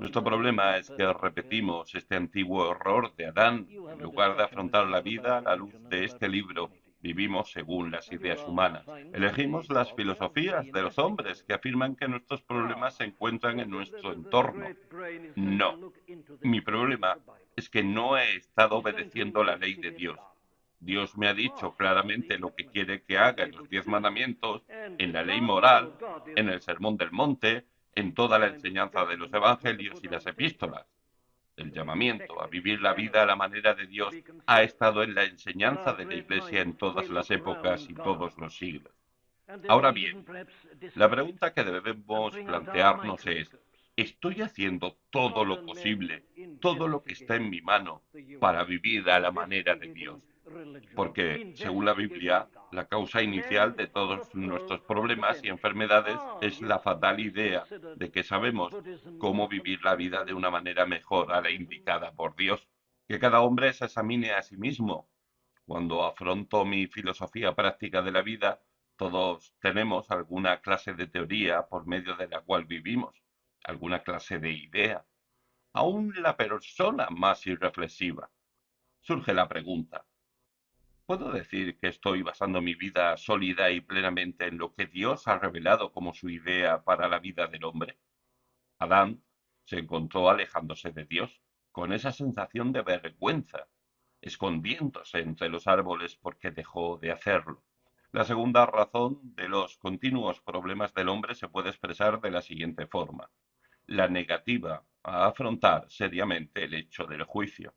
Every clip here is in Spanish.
Nuestro problema es que repetimos este antiguo error de Adán. En lugar de afrontar la vida a la luz de este libro, vivimos según las ideas humanas. Elegimos las filosofías de los hombres que afirman que nuestros problemas se encuentran en nuestro entorno. No, mi problema es que no he estado obedeciendo la ley de Dios. Dios me ha dicho claramente lo que quiere que haga en los 10 mandamientos, en la ley moral, en el Sermón del Monte, en toda la enseñanza de los evangelios y las epístolas. El llamamiento a vivir la vida a la manera de Dios ha estado en la enseñanza de la Iglesia en todas las épocas y todos los siglos. Ahora bien, la pregunta que debemos plantearnos es, ¿estoy haciendo todo lo posible, todo lo que está en mi mano para vivir a la manera de Dios? Porque, según la Biblia, la causa inicial de todos nuestros problemas y enfermedades es la fatal idea de que sabemos cómo vivir la vida de una manera mejor a la indicada por Dios. Que cada hombre se examine a sí mismo. Cuando afronto mi filosofía práctica de la vida, todos tenemos alguna clase de teoría por medio de la cual vivimos, alguna clase de idea. Aún la persona más irreflexiva. Surge la pregunta, ¿puedo decir que estoy basando mi vida sólida y plenamente en lo que Dios ha revelado como su idea para la vida del hombre? Adán se encontró alejándose de Dios, con esa sensación de vergüenza, escondiéndose entre los árboles porque dejó de hacerlo. La segunda razón de los continuos problemas del hombre se puede expresar de la siguiente forma: la negativa a afrontar seriamente el hecho del juicio.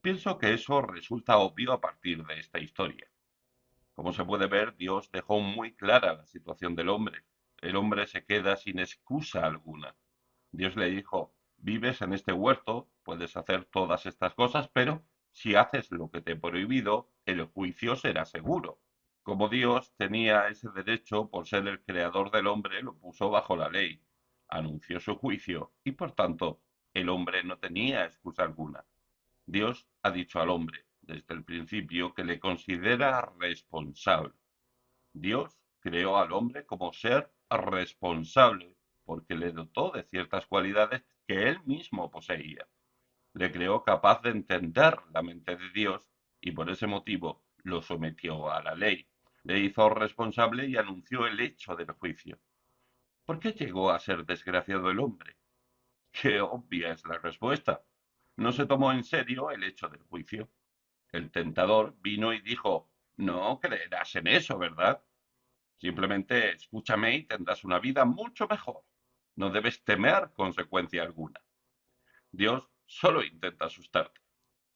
Pienso que eso resulta obvio a partir de esta historia. Como se puede ver, Dios dejó muy clara la situación del hombre. El hombre se queda sin excusa alguna. Dios le dijo, vives en este huerto, puedes hacer todas estas cosas, pero si haces lo que te he prohibido, el juicio será seguro. Como Dios tenía ese derecho por ser el creador del hombre, lo puso bajo la ley, anunció su juicio y por tanto el hombre no tenía excusa alguna. Dios ha dicho al hombre desde el principio que le considera responsable. Dios creó al hombre como ser responsable porque le dotó de ciertas cualidades que él mismo poseía. Le creó capaz de entender la mente de Dios y por ese motivo lo sometió a la ley. Le hizo responsable y anunció el hecho del juicio. ¿Por qué llegó a ser desgraciado el hombre? Qué obvia es la respuesta. No se tomó en serio el hecho del juicio. El tentador vino y dijo, no creerás en eso, ¿verdad? Simplemente escúchame y tendrás una vida mucho mejor. No debes temer consecuencia alguna. Dios solo intenta asustarte.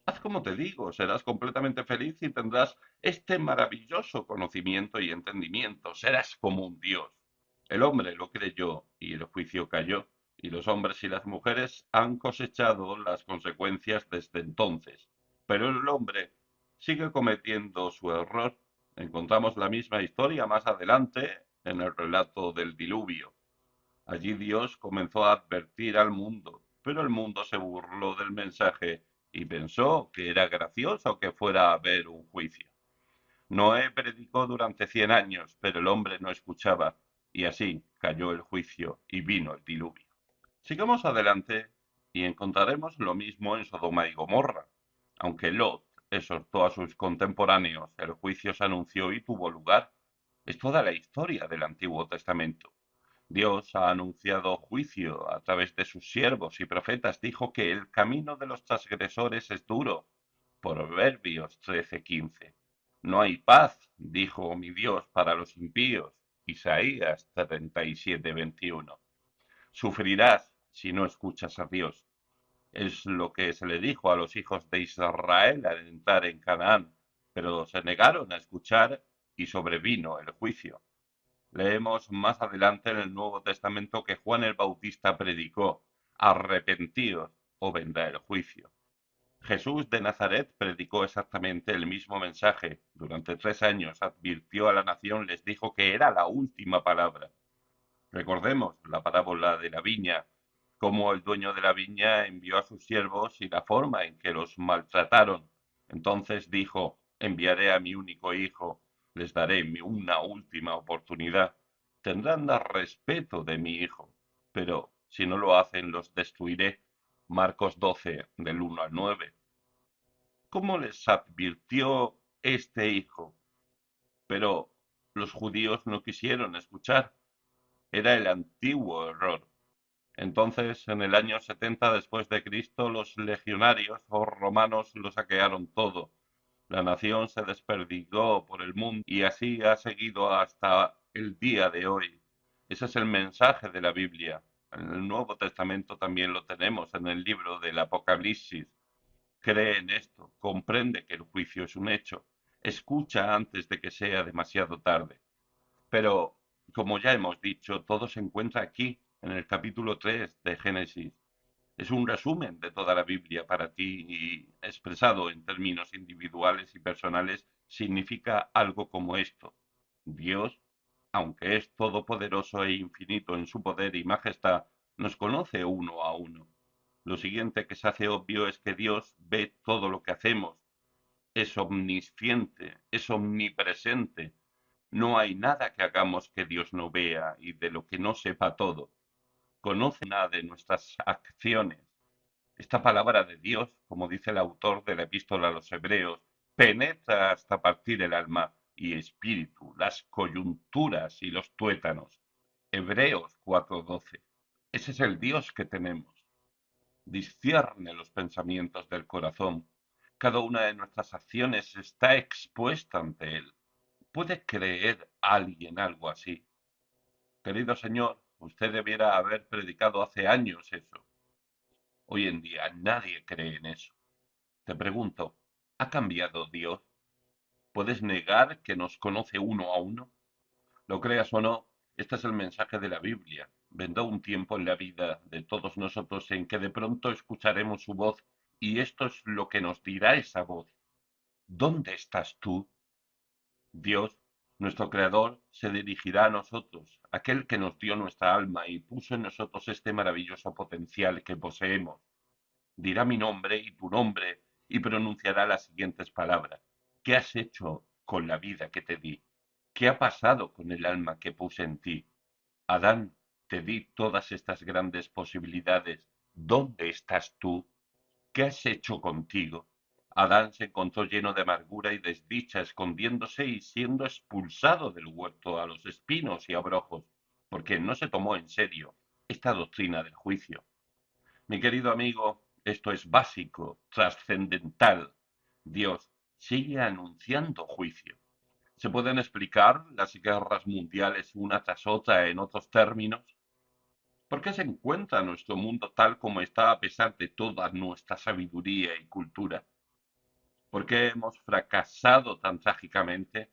Haz como te digo, serás completamente feliz y tendrás este maravilloso conocimiento y entendimiento. Serás como un Dios. El hombre lo creyó y el juicio cayó, y los hombres y las mujeres han cosechado las consecuencias desde entonces. Pero el hombre sigue cometiendo su error. Encontramos la misma historia más adelante en el relato del diluvio. Allí Dios comenzó a advertir al mundo, pero el mundo se burló del mensaje y pensó que era gracioso que fuera a haber un juicio. Noé predicó durante 100 años, pero el hombre no escuchaba, y así cayó el juicio y vino el diluvio. Sigamos adelante y encontraremos lo mismo en Sodoma y Gomorra. Aunque Lot exhortó a sus contemporáneos, el juicio se anunció y tuvo lugar. Es toda la historia del Antiguo Testamento. Dios ha anunciado juicio a través de sus siervos y profetas. Dijo que el camino de los transgresores es duro. Proverbios 13:15. No hay paz, dijo mi Dios, para los impíos. Isaías 37:21. Sufrirás si no escuchas a Dios. Es lo que se le dijo a los hijos de Israel al entrar en Canaán, pero se negaron a escuchar y sobrevino el juicio. Leemos más adelante en el Nuevo Testamento que Juan el Bautista predicó, arrepentíos o vendrá el juicio. Jesús de Nazaret predicó exactamente el mismo mensaje. Durante 3 años advirtió a la nación, les dijo que era la última palabra. Recordemos la parábola de la viña, cómo el dueño de la viña envió a sus siervos y la forma en que los maltrataron. Entonces dijo, enviaré a mi único hijo, les daré una última oportunidad. Tendrán respeto de mi hijo. Pero Si no lo hacen, los destruiré. Marcos 12, del 1 al 9. ¿Cómo les advirtió este hijo? Pero los judíos no quisieron escuchar. Era el antiguo error. Entonces, en el año 70 después de Cristo, los legionarios o romanos lo saquearon todo. La nación se desperdigó por el mundo y así ha seguido hasta el día de hoy. Ese es el mensaje de la Biblia. En el Nuevo Testamento también lo tenemos en el libro del Apocalipsis. Cree en esto, comprende que el juicio es un hecho, escucha antes de que sea demasiado tarde. Pero, como ya hemos dicho, todo se encuentra aquí, en el capítulo 3 de Génesis. Es un resumen de toda la Biblia para ti y expresado en términos individuales y personales significa algo como esto. Dios, aunque es todopoderoso e infinito en su poder y majestad, nos conoce uno a uno. Lo siguiente que se hace obvio es que Dios ve todo lo que hacemos, es omnisciente, es omnipresente. No hay nada que hagamos que Dios no vea y de lo que no sepa todo. Conoce nada de nuestras acciones. Esta palabra de Dios, como dice el autor de la epístola a los Hebreos, penetra hasta partir el alma y espíritu, las coyunturas y los tuétanos. Hebreos 4:12. Ese es el Dios que tenemos. Discierne los pensamientos del corazón. Cada una de nuestras acciones está expuesta ante Él. ¿Puede creer alguien algo así? Querido Señor, usted debiera haber predicado hace años eso. Hoy en día nadie cree en eso. Te pregunto, ¿ha cambiado Dios? ¿Puedes negar que nos conoce uno a uno? Lo creas o no, este es el mensaje de la Biblia. Vendrá un tiempo en la vida de todos nosotros en que de pronto escucharemos su voz y esto es lo que nos dirá esa voz. ¿Dónde estás tú? Dios, nuestro Creador, se dirigirá a nosotros, aquel que nos dio nuestra alma y puso en nosotros este maravilloso potencial que poseemos. Dirá mi nombre y tu nombre y pronunciará las siguientes palabras. ¿Qué has hecho con la vida que te di? ¿Qué ha pasado con el alma que puse en ti? Adán, te di todas estas grandes posibilidades. ¿Dónde estás tú? ¿Qué has hecho contigo? Adán se encontró lleno de amargura y desdicha, escondiéndose y siendo expulsado del huerto a los espinos y abrojos, porque no se tomó en serio esta doctrina del juicio. Mi querido amigo, esto es básico, trascendental. Dios sigue anunciando juicio. ¿Se pueden explicar las guerras mundiales una tras otra en otros términos? ¿Por qué se encuentra nuestro mundo tal como está a pesar de toda nuestra sabiduría y cultura? ¿Por qué hemos fracasado tan trágicamente?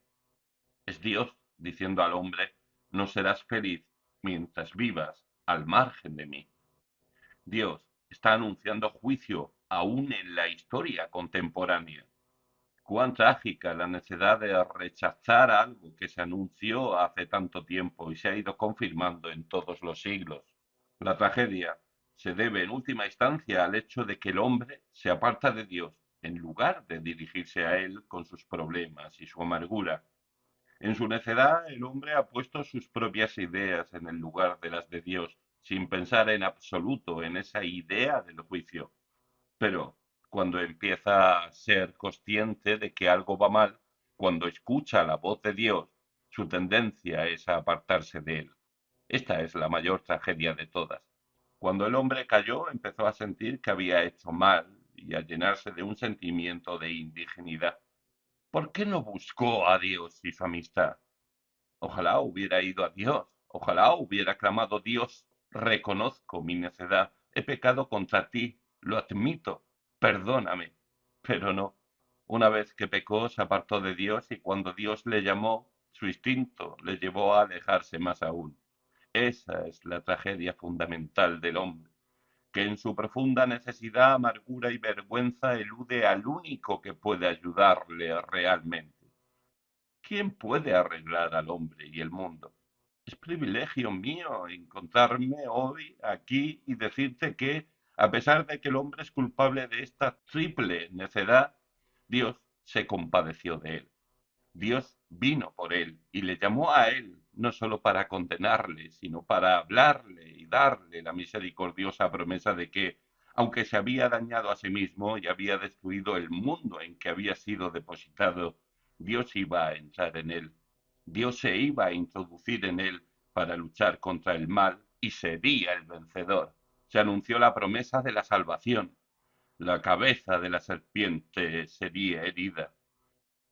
Es Dios diciendo al hombre, no serás feliz mientras vivas al margen de mí. Dios está anunciando juicio aún en la historia contemporánea. Cuán trágica la necesidad de rechazar algo que se anunció hace tanto tiempo y se ha ido confirmando en todos los siglos. La tragedia se debe en última instancia al hecho de que el hombre se aparta de Dios en lugar de dirigirse a Él con sus problemas y su amargura. En su necedad, el hombre ha puesto sus propias ideas en el lugar de las de Dios, sin pensar en absoluto en esa idea del juicio. Pero cuando empieza a ser consciente de que algo va mal, cuando escucha la voz de Dios, su tendencia es a apartarse de él. Esta es la mayor tragedia de todas. Cuando el hombre cayó, empezó a sentir que había hecho mal y a llenarse de un sentimiento de indignidad. ¿Por qué no buscó a Dios y su amistad? Ojalá hubiera ido a Dios, ojalá hubiera clamado Dios, reconozco mi necedad, he pecado contra ti, lo admito, perdóname. Pero no. Una vez que pecó, se apartó de Dios y cuando Dios le llamó, su instinto le llevó a alejarse más aún. Esa es la tragedia fundamental del hombre, que en su profunda necesidad, amargura y vergüenza elude al único que puede ayudarle realmente. ¿Quién puede arreglar al hombre y el mundo? Es privilegio mío encontrarme hoy aquí y decirte que, a pesar de que el hombre es culpable de esta triple necedad, Dios se compadeció de él. Dios vino por él y le llamó a él, no solo para condenarle, sino para hablarle y y darle la misericordiosa promesa de que, aunque se había dañado a sí mismo y había destruido el mundo en que había sido depositado, Dios iba a entrar en él. Dios se iba a introducir en él para luchar contra el mal y sería el vencedor. Se anunció la promesa de la salvación. La cabeza de la serpiente sería herida.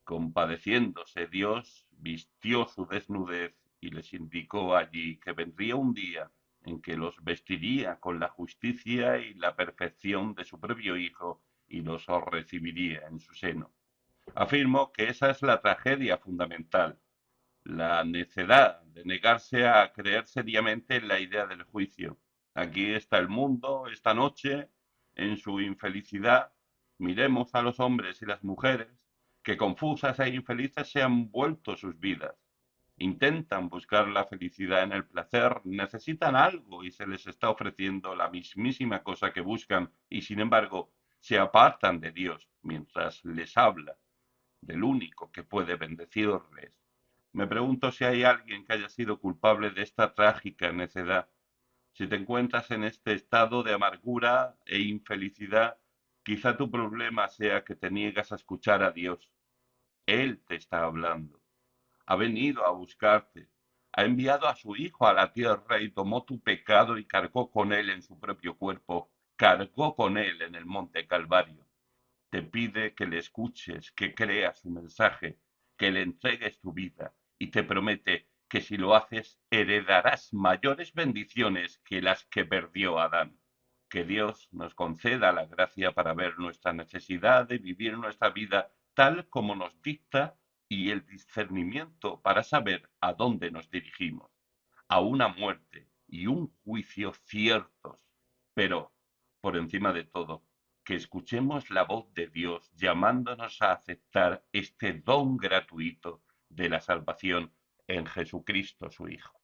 Compadeciéndose, Dios vistió su desnudez y les indicó allí que vendría un día en que los vestiría con la justicia y la perfección de su propio Hijo y los recibiría en su seno. Afirmo que esa es la tragedia fundamental, la necedad de negarse a creer seriamente en la idea del juicio. Aquí está el mundo esta noche en su infelicidad. Miremos a los hombres y las mujeres que confusas e infelices se han vuelto sus vidas. Intentan buscar la felicidad en el placer, necesitan algo y se les está ofreciendo la mismísima cosa que buscan y sin embargo se apartan de Dios mientras les habla del único que puede bendecirles. Me pregunto si hay alguien que haya sido culpable de esta trágica necedad. Si te encuentras en este estado de amargura e infelicidad, quizá tu problema sea que te niegas a escuchar a Dios. Él te está hablando. Ha venido a buscarte. Ha enviado a su Hijo a la tierra y tomó tu pecado y cargó con él en su propio cuerpo. Cargó con él en el monte Calvario. Te pide que le escuches, que creas su mensaje, que le entregues tu vida y te promete que si lo haces heredarás mayores bendiciones que las que perdió Adán. Que Dios nos conceda la gracia para ver nuestra necesidad de vivir nuestra vida tal como nos dicta y el discernimiento para saber a dónde nos dirigimos, a una muerte y un juicio ciertos, pero, por encima de todo, que escuchemos la voz de Dios llamándonos a aceptar este don gratuito de la salvación en Jesucristo su Hijo.